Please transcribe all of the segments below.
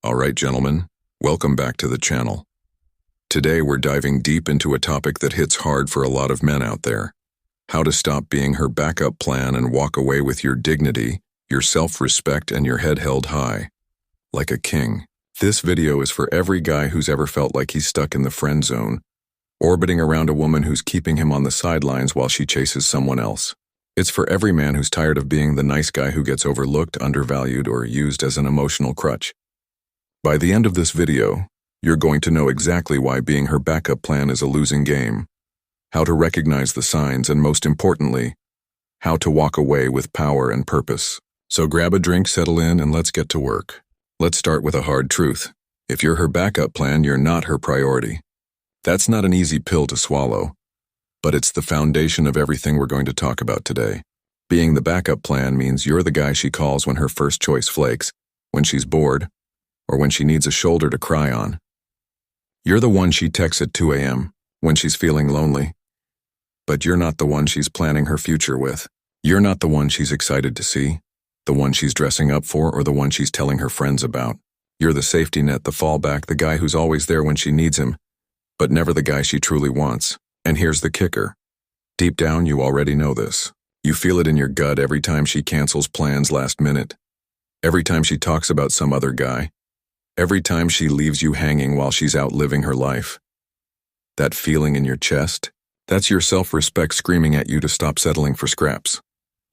Alright, gentlemen, welcome back to the channel. Today we're diving deep into a topic that hits hard for a lot of men out there. How to stop being her backup plan and walk away with your dignity, your self-respect, and your head held high. Like a king. This video is for every guy who's ever felt like he's stuck in the friend zone, orbiting around a woman who's keeping him on the sidelines while she chases someone else. It's for every man who's tired of being the nice guy who gets overlooked, undervalued, or used as an emotional crutch. By the end of this video, you're going to know exactly why being her backup plan is a losing game, how to recognize the signs, and most importantly, how to walk away with power and purpose. So grab a drink, settle in, and let's get to work. Let's start with a hard truth. If you're her backup plan, you're not her priority. That's not an easy pill to swallow, but it's the foundation of everything we're going to talk about today. Being the backup plan means you're the guy she calls when her first choice flakes, when she's bored, or when she needs a shoulder to cry on. You're the one she texts at 2 a.m. when she's feeling lonely. But you're not the one she's planning her future with. You're not the one she's excited to see, the one she's dressing up for, or the one she's telling her friends about. You're the safety net, the fallback, the guy who's always there when she needs him, but never the guy she truly wants. And here's the kicker. Deep down, you already know this. You feel it in your gut every time she cancels plans last minute. Every time she talks about some other guy. Every time she leaves you hanging while she's out living her life. That feeling in your chest, that's your self-respect screaming at you to stop settling for scraps.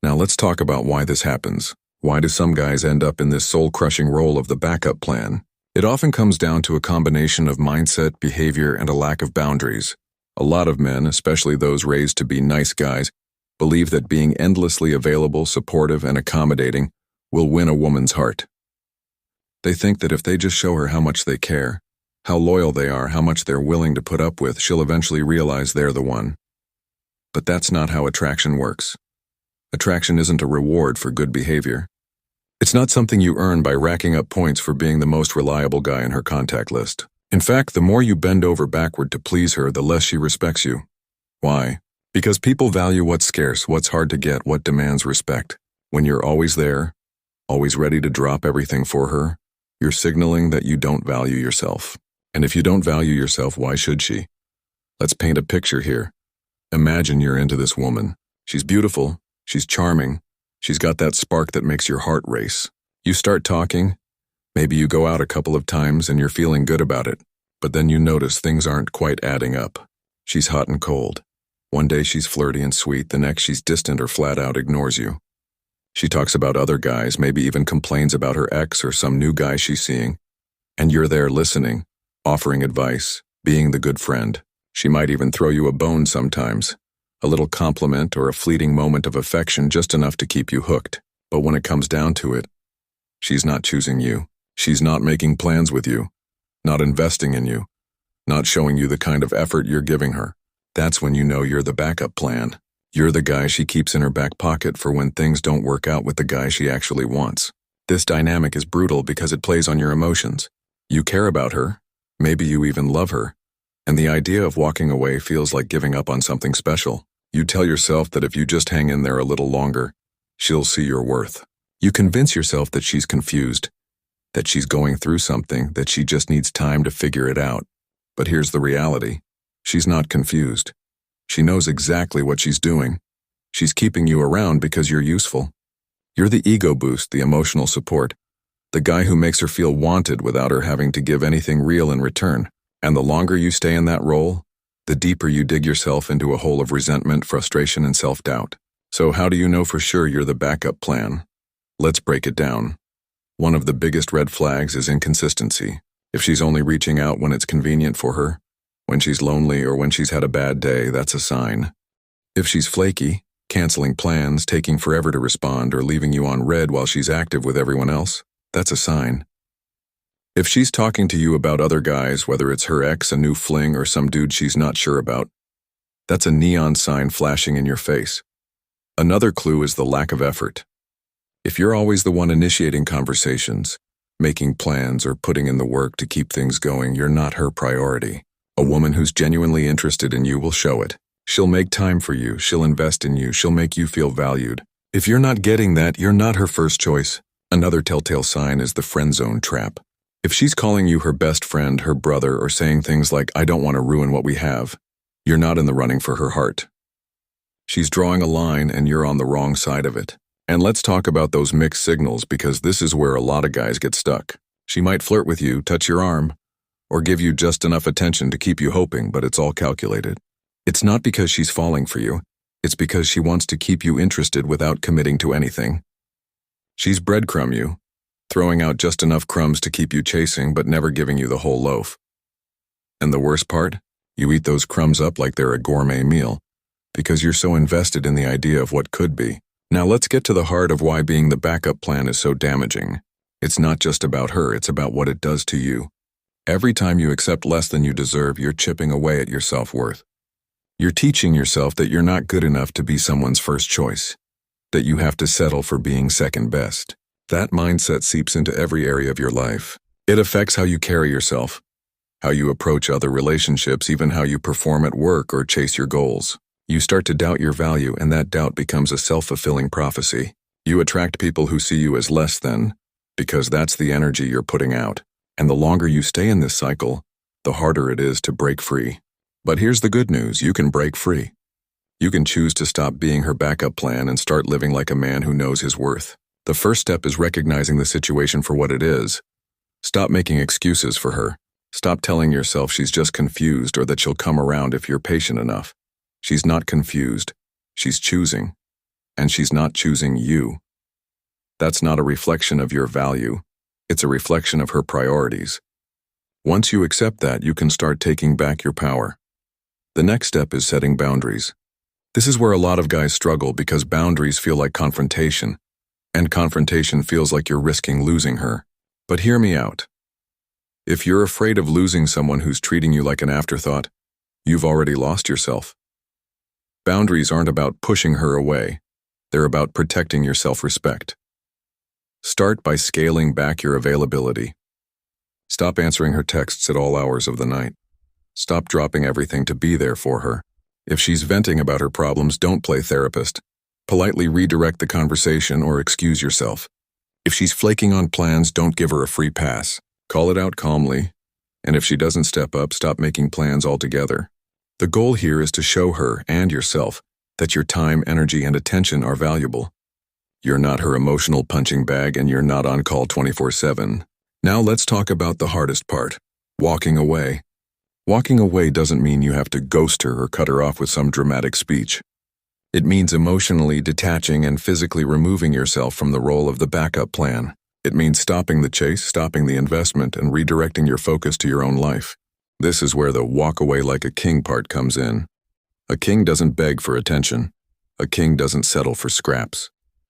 Now let's talk about why this happens. Why do some guys end up in this soul-crushing role of the backup plan? It often comes down to a combination of mindset, behavior, and a lack of boundaries. A lot of men, especially those raised to be nice guys, believe that being endlessly available, supportive, and accommodating will win a woman's heart. They think that if they just show her how much they care, how loyal they are, how much they're willing to put up with, she'll eventually realize they're the one. But that's not how attraction works. Attraction isn't a reward for good behavior. It's not something you earn by racking up points for being the most reliable guy in her contact list. In fact, the more you bend over backward to please her, the less she respects you. Why? Because people value what's scarce, what's hard to get, what demands respect. When you're always there, always ready to drop everything for her, you're signaling that you don't value yourself. And if you don't value yourself, why should she? Let's paint a picture here. Imagine you're into this woman. She's beautiful. She's charming. She's got that spark that makes your heart race. You start talking. Maybe you go out a couple of times and you're feeling good about it. But then you notice things aren't quite adding up. She's hot and cold. One day she's flirty and sweet. The next she's distant or flat out ignores you. She talks about other guys, maybe even complains about her ex or some new guy she's seeing. And you're there listening, offering advice, being the good friend. She might even throw you a bone sometimes. A little compliment or a fleeting moment of affection, just enough to keep you hooked. But when it comes down to it, she's not choosing you. She's not making plans with you, not investing in you, not showing you the kind of effort you're giving her. That's when you know you're the backup plan. You're the guy she keeps in her back pocket for when things don't work out with the guy she actually wants. This dynamic is brutal because it plays on your emotions. You care about her, maybe you even love her, and the idea of walking away feels like giving up on something special. You tell yourself that if you just hang in there a little longer, she'll see your worth. You convince yourself that she's confused, that she's going through something, that she just needs time to figure it out. But here's the reality. She's not confused. She knows exactly what she's doing. She's keeping you around because you're useful. You're the ego boost, the emotional support, the guy who makes her feel wanted without her having to give anything real in return. And the longer you stay in that role, the deeper you dig yourself into a hole of resentment, frustration, and self-doubt. So how do you know for sure you're the backup plan? Let's break it down. One of the biggest red flags is inconsistency. If she's only reaching out when it's convenient for her, when she's lonely, or when she's had a bad day, that's a sign. If she's flaky, canceling plans, taking forever to respond, or leaving you on red while she's active with everyone else, that's a sign. If she's talking to you about other guys, whether it's her ex, a new fling, or some dude she's not sure about, that's a neon sign flashing in your face. Another clue is the lack of effort. If you're always the one initiating conversations, making plans, or putting in the work to keep things going, you're not her priority. A woman who's genuinely interested in you will show it. She'll make time for you, she'll invest in you, she'll make you feel valued. If you're not getting that, you're not her first choice. Another telltale sign is the friend zone trap. If she's calling you her best friend, her brother, or saying things like, "I don't want to ruin what we have," you're not in the running for her heart. She's drawing a line and you're on the wrong side of it. And let's talk about those mixed signals, because this is where a lot of guys get stuck. She might flirt with you, touch your arm, or give you just enough attention to keep you hoping, but it's all calculated. It's not because she's falling for you. It's because she wants to keep you interested without committing to anything. She's breadcrumb you, throwing out just enough crumbs to keep you chasing, but never giving you the whole loaf. And the worst part? You eat those crumbs up like they're a gourmet meal, because you're so invested in the idea of what could be. Now let's get to the heart of why being the backup plan is so damaging. It's not just about her, it's about what it does to you. Every time you accept less than you deserve, you're chipping away at your self-worth. You're teaching yourself that you're not good enough to be someone's first choice, that you have to settle for being second best. That mindset seeps into every area of your life. It affects how you carry yourself, how you approach other relationships, even how you perform at work or chase your goals. You start to doubt your value, and that doubt becomes a self-fulfilling prophecy. You attract people who see you as less than, because that's the energy you're putting out. And the longer you stay in this cycle, the harder it is to break free. But here's the good news: you can break free. You can choose to stop being her backup plan and start living like a man who knows his worth. The first step is recognizing the situation for what it is. Stop making excuses for her. Stop telling yourself she's just confused or that she'll come around if you're patient enough. She's not confused. She's choosing. And she's not choosing you. That's not a reflection of your value. It's a reflection of her priorities. Once you accept that, you can start taking back your power. The next step is setting boundaries. This is where a lot of guys struggle, because boundaries feel like confrontation, and confrontation feels like you're risking losing her. But hear me out. If you're afraid of losing someone who's treating you like an afterthought, you've already lost yourself. Boundaries aren't about pushing her away. They're about protecting your self-respect. Start by scaling back your availability. Stop answering her texts at all hours of the night. Stop dropping everything to be there for her. If she's venting about her problems, don't play therapist. Politely redirect the conversation or excuse yourself. If she's flaking on plans, don't give her a free pass. Call it out calmly. And if she doesn't step up, stop making plans altogether. The goal here is to show her and yourself that your time, energy, and attention are valuable. You're not her emotional punching bag, and you're not on call 24/7. Now let's talk about the hardest part: walking away. Walking away doesn't mean you have to ghost her or cut her off with some dramatic speech. It means emotionally detaching and physically removing yourself from the role of the backup plan. It means stopping the chase, stopping the investment, and redirecting your focus to your own life. This is where the walk away like a king part comes in. A king doesn't beg for attention. A king doesn't settle for scraps.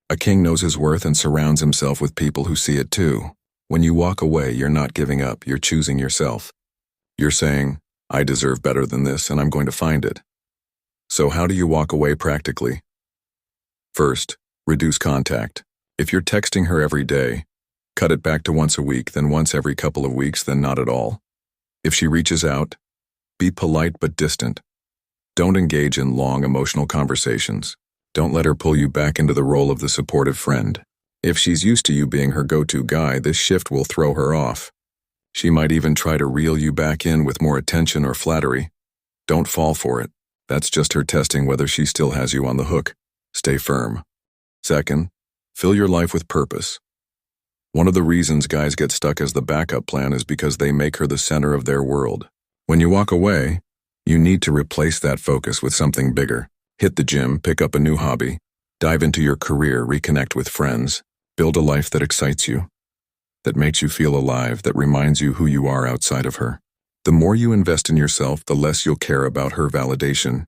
A king knows his worth and surrounds himself with people who see it too. When you walk away, you're not giving up, you're choosing yourself. You're saying, "I deserve better than this, and I'm going to find it." So how do you walk away practically? First, reduce contact. If you're texting her every day, cut it back to once a week, then once every couple of weeks, then not at all. If she reaches out, be polite but distant. Don't engage in long emotional conversations. Don't let her pull you back into the role of the supportive friend. If she's used to you being her go-to guy, this shift will throw her off. She might even try to reel you back in with more attention or flattery. Don't fall for it. That's just her testing whether she still has you on the hook. Stay firm. Second, fill your life with purpose. One of the reasons guys get stuck as the backup plan is because they make her the center of their world. When you walk away, you need to replace that focus with something bigger. Hit the gym, pick up a new hobby, dive into your career, reconnect with friends, build a life that excites you, that makes you feel alive, that reminds you who you are outside of her. The more you invest in yourself, the less you'll care about her validation.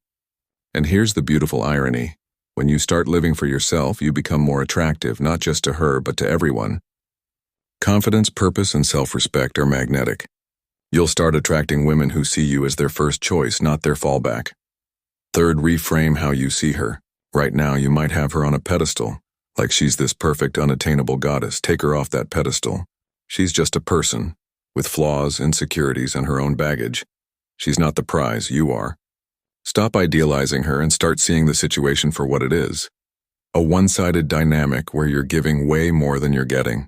And here's the beautiful irony. When you start living for yourself, you become more attractive, not just to her, but to everyone. Confidence, purpose, and self-respect are magnetic. You'll start attracting women who see you as their first choice, not their fallback. Third, reframe how you see her. Right now, you might have her on a pedestal, like she's this perfect, unattainable goddess. Take her off that pedestal. She's just a person, with flaws, insecurities, and her own baggage. She's not the prize, you are. Stop idealizing her and start seeing the situation for what it is. A one-sided dynamic where you're giving way more than you're getting.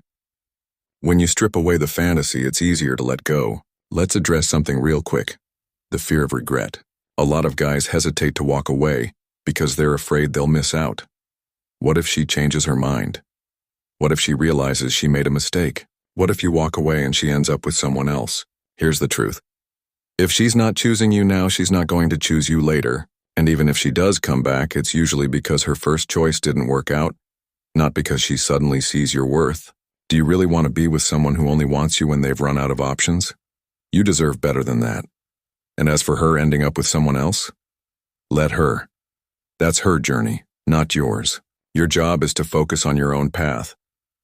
When you strip away the fantasy, it's easier to let go. Let's address something real quick. The fear of regret. A lot of guys hesitate to walk away because they're afraid they'll miss out. What if she changes her mind? What if she realizes she made a mistake? What if you walk away and she ends up with someone else? Here's the truth. If she's not choosing you now, she's not going to choose you later. And even if she does come back, it's usually because her first choice didn't work out, not because she suddenly sees your worth. Do you really want to be with someone who only wants you when they've run out of options? You deserve better than that. And as for her ending up with someone else, let her. That's her journey, not yours. Your job is to focus on your own path,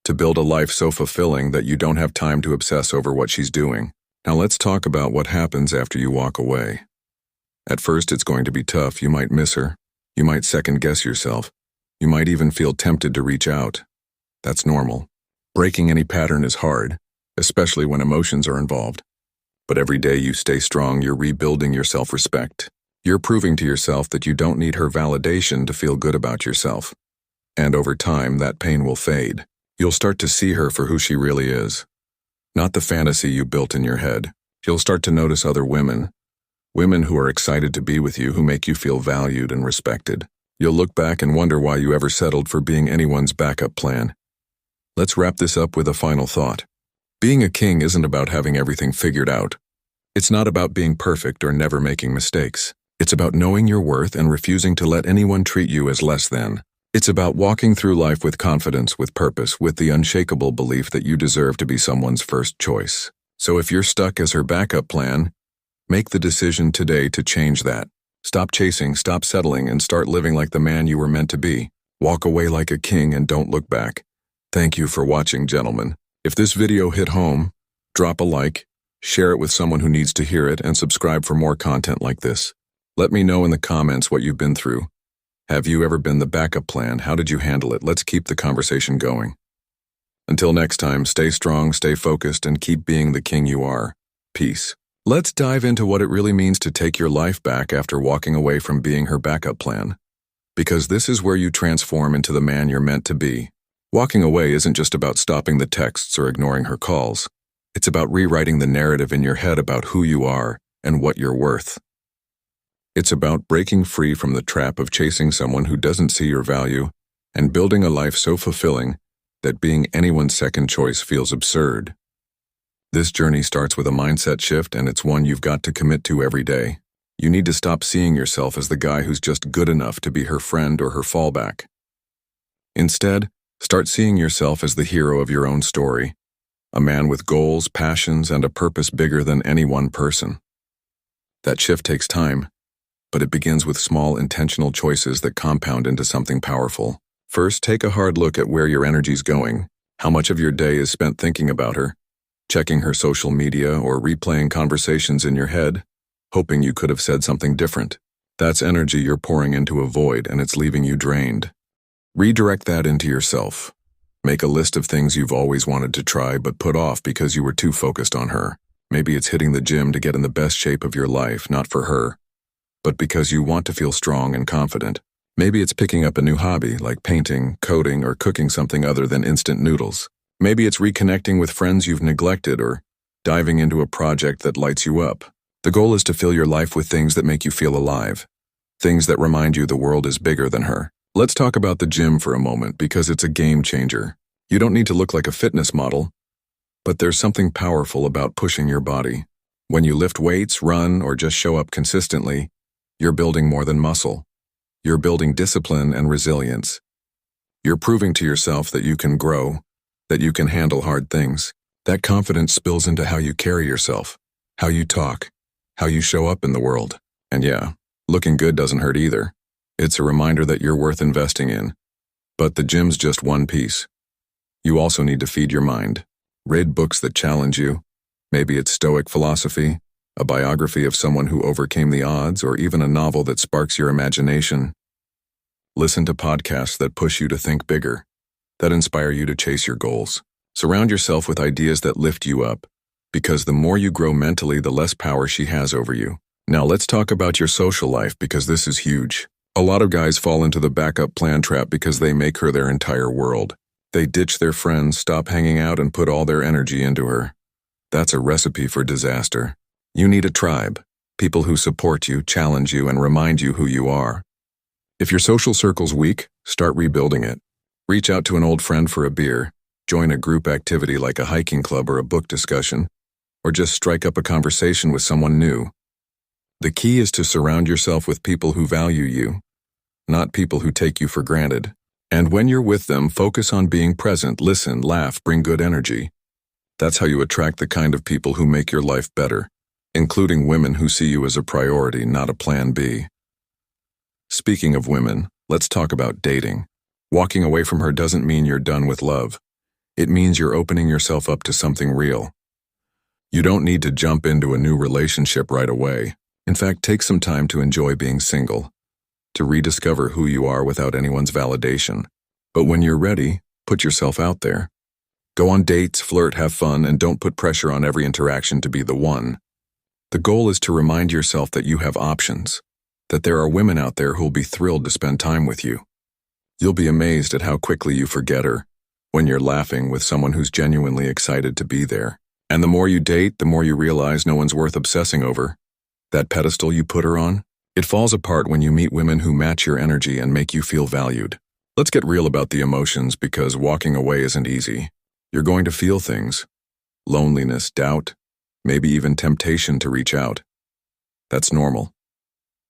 to build a life so fulfilling that you don't have time to obsess over what she's doing. Now let's talk about what happens after you walk away. At first, it's going to be tough. You might miss her. You might second-guess yourself. You might even feel tempted to reach out. That's normal. Breaking any pattern is hard, especially when emotions are involved. But every day you stay strong, you're rebuilding your self-respect. You're proving to yourself that you don't need her validation to feel good about yourself. And over time, that pain will fade. You'll start to see her for who she really is. Not the fantasy you built in your head. You'll start to notice other women. Women who are excited to be with you, who make you feel valued and respected. You'll look back and wonder why you ever settled for being anyone's backup plan. Let's wrap this up with a final thought. Being a king isn't about having everything figured out. It's not about being perfect or never making mistakes. It's about knowing your worth and refusing to let anyone treat you as less than. It's about walking through life with confidence, with purpose, with the unshakable belief that you deserve to be someone's first choice. So if you're stuck as her backup plan, make the decision today to change that. Stop chasing, stop settling, and start living like the man you were meant to be. Walk away like a king and don't look back. Thank you for watching, gentlemen. If this video hit home, drop a like, share it with someone who needs to hear it, and subscribe for more content like this. Let me know in the comments what you've been through. Have you ever been the backup plan? How did you handle it? Let's keep the conversation going. Until next time, stay strong, stay focused, and keep being the king you are. Peace. Let's dive into what it really means to take your life back after walking away from being her backup plan. Because this is where you transform into the man you're meant to be. Walking away isn't just about stopping the texts or ignoring her calls. It's about rewriting the narrative in your head about who you are and what you're worth. It's about breaking free from the trap of chasing someone who doesn't see your value and building a life so fulfilling that being anyone's second choice feels absurd. This journey starts with a mindset shift, and it's one you've got to commit to every day. You need to stop seeing yourself as the guy who's just good enough to be her friend or her fallback. Instead, start seeing yourself as the hero of your own story, a man with goals, passions, and a purpose bigger than any one person. That shift takes time, but it begins with small, intentional choices that compound into something powerful. First, take a hard look at where your energy's going. How much of your day is spent thinking about her, checking her social media, or replaying conversations in your head, hoping you could have said something different? That's energy you're pouring into a void, and it's leaving you drained. Redirect that into yourself. Make a list of things you've always wanted to try but put off because you were too focused on her. Maybe it's hitting the gym to get in the best shape of your life, not for her, but because you want to feel strong and confident. Maybe it's picking up a new hobby like painting, coding, or cooking something other than instant noodles. Maybe it's reconnecting with friends you've neglected or diving into a project that lights you up. The goal is to fill your life with things that make you feel alive, things that remind you the world is bigger than her. Let's talk about the gym for a moment because it's a game changer. You don't need to look like a fitness model, but there's something powerful about pushing your body. When you lift weights, run, or just show up consistently, you're building more than muscle. You're building discipline and resilience. You're proving to yourself that you can grow, that you can handle hard things. That confidence spills into how you carry yourself, how you talk, how you show up in the world. And yeah, looking good doesn't hurt either. It's a reminder that you're worth investing in. But the gym's just one piece. You also need to feed your mind. Read books that challenge you. Maybe it's Stoic philosophy, a biography of someone who overcame the odds, or even a novel that sparks your imagination. Listen to podcasts that push you to think bigger, that inspire you to chase your goals. Surround yourself with ideas that lift you up, because the more you grow mentally, the less power she has over you. Now let's talk about your social life, because this is huge. A lot of guys fall into the backup plan trap because they make her their entire world. They ditch their friends, stop hanging out, and put all their energy into her. That's a recipe for disaster. You need a tribe, people who support you, challenge you, and remind you who you are. If your social circle's weak, start rebuilding it. Reach out to an old friend for a beer, join a group activity like a hiking club or a book discussion, or just strike up a conversation with someone new. The key is to surround yourself with people who value you, not people who take you for granted. And when you're with them, focus on being present, listen, laugh, bring good energy. That's how you attract the kind of people who make your life better, including women who see you as a priority, not a plan B. Speaking of women, let's talk about dating. Walking away from her doesn't mean you're done with love. It means you're opening yourself up to something real. You don't need to jump into a new relationship right away. In fact, take some time to enjoy being single, to rediscover who you are without anyone's validation. But when you're ready, put yourself out there. Go on dates, flirt, have fun, and don't put pressure on every interaction to be the one. The goal is to remind yourself that you have options, that there are women out there who'll be thrilled to spend time with you. You'll be amazed at how quickly you forget her when you're laughing with someone who's genuinely excited to be there. And the more you date, the more you realize no one's worth obsessing over. That pedestal you put her on, it falls apart when you meet women who match your energy and make you feel valued. Let's get real about the emotions, because walking away isn't easy. You're going to feel things: loneliness, doubt, maybe even temptation to reach out. That's normal.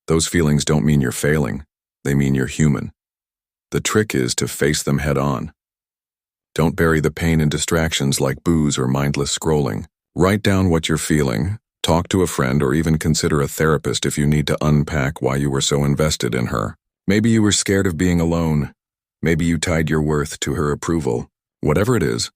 Those feelings don't mean you're failing. They mean you're human. The trick is to face them head on. Don't bury the pain in distractions like booze or mindless scrolling. Write down what you're feeling, talk to a friend, or even consider a therapist if you need to unpack why you were so invested in her. Maybe you were scared of being alone. Maybe you tied your worth to her approval. Whatever it is,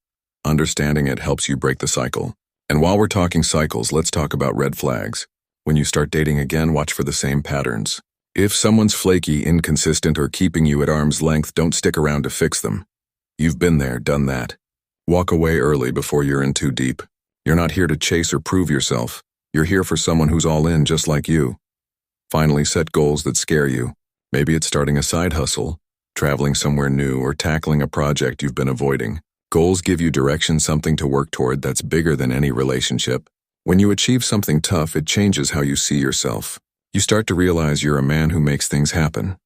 understanding it helps you break the cycle. And while we're talking cycles, let's talk about red flags. When you start dating again, watch for the same patterns. If someone's flaky, inconsistent, or keeping you at arm's length, don't stick around to fix them. You've been there, done that. Walk away early before you're in too deep. You're not here to chase or prove yourself. You're here for someone who's all in just like you. Finally, set goals that scare you. Maybe it's starting a side hustle, traveling somewhere new, or tackling a project you've been avoiding. Goals give you direction, something to work toward that's bigger than any relationship. When you achieve something tough, it changes how you see yourself. You start to realize you're a man who makes things happen.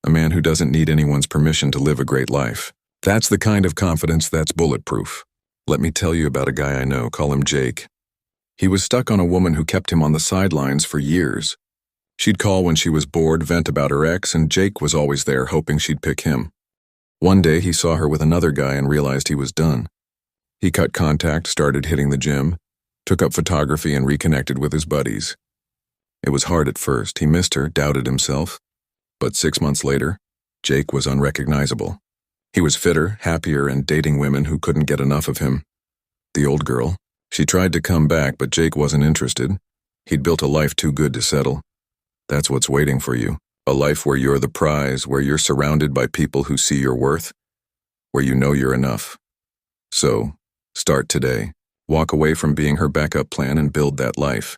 A man who doesn't need anyone's permission to live a great life. That's the kind of confidence that's bulletproof. Let me tell you about a guy I know, call him Jake. He was stuck on a woman who kept him on the sidelines for years. She'd call when she was bored, vent about her ex, and Jake was always there, hoping she'd pick him. One day, he saw her with another guy and realized he was done. He cut contact, started hitting the gym, took up photography, and reconnected with his buddies. It was hard at first. He missed her, doubted himself. But 6 months later, Jake was unrecognizable. He was fitter, happier, and dating women who couldn't get enough of him. The old girl, she tried to come back, but Jake wasn't interested. He'd built a life too good to settle. That's what's waiting for you. A life where you're the prize, where you're surrounded by people who see your worth, where you know you're enough. So, start today. Walk away from being her backup plan and build that life.